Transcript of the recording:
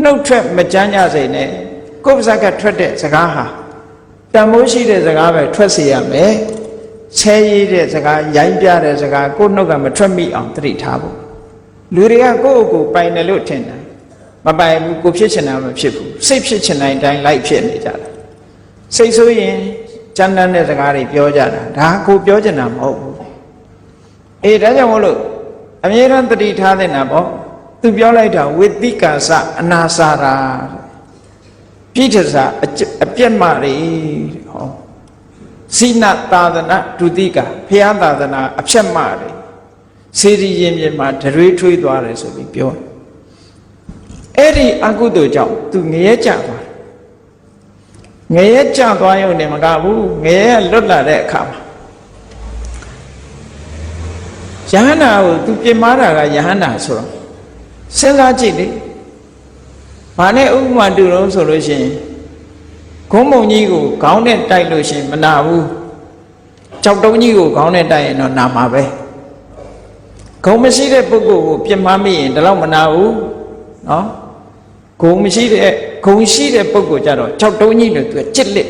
နှုတ်ထွက်မကြမ်းကြစေနဲ့ကိုယ်ပါဇက်ကထွက်တဲ့စကားဟာတန်မိုးရှိတဲ့စကားပဲထွက်စေရမယ်ဆဲရည်တဲ့စကားရိုင်းပြတဲ့စကားကိုယ်နှုတ်ကမထွက်မိအောင်သတိထားဖို့လူတွေကကိုယ့်ကိုယ်ပိုင်တယ်လို့ထင်တယ်မပိုင်ဘူးကိုဖြစ်ချင်တာမဖြစ်ဘူးစိတ်ဖြစ်ချင်တဲ့အတိုင်းလိုက်ဖြစ်နေကြတာစိတ်ဆိုရင်ကြမ်းတမ်းတဲ့စကားတွေပြောကြတာဒါကိုပြောချင်တာမဟုတ်ဘူးအေးဒါကြောင့်မို့လို့အမြဲတမ်းသတိထားတဲ့နာပေါ့သူပြောလိုက်တာဝိသိကာစအနာစာရာပြိဋ္ဌစာအပြက်မတွေဟောစိနသာသနာဒုတိကဖျားသာသနာအဖြက်မတွေစေတီရင်ပြင်မှာဒရွေးထွေးသွားတယ်ဆိုပြီးပြောအဲ့ဒီအကုသိုလ်ကြောင့်သူငရဲကြသွားငရဲကြသွားရုံနဲ့မကဘူးငရဲလွတ်လာတဲ့အခါမှာယဟန္တာကိုသူပြင်မာတာကယဟန္တာဆိုတော့စဉ်းစားကြည့်လေဘာနဲ့ဥပမာတူတော့ဆိုလို့ရှိရင်ဂုံးမုံကြီးကိုခေါင်းနဲ့တိုက်လို့ရှိရင်မနာဘူးကြောက်တုံးကြီးကိုခေါင်းနဲ့တိုက်ရင်တော့နာမှာပဲဂုံမရှိတဲ့ပုဂ္ဂိုလ်ကိုပြင်မာမိရင်ဒါတော့မနာဘူးနော်ဂုံရှိတဲ့ပုဂ္ဂိုလ်ကြတော့ကြောက်တုံးကြီးလို့သူကကြစ်လက်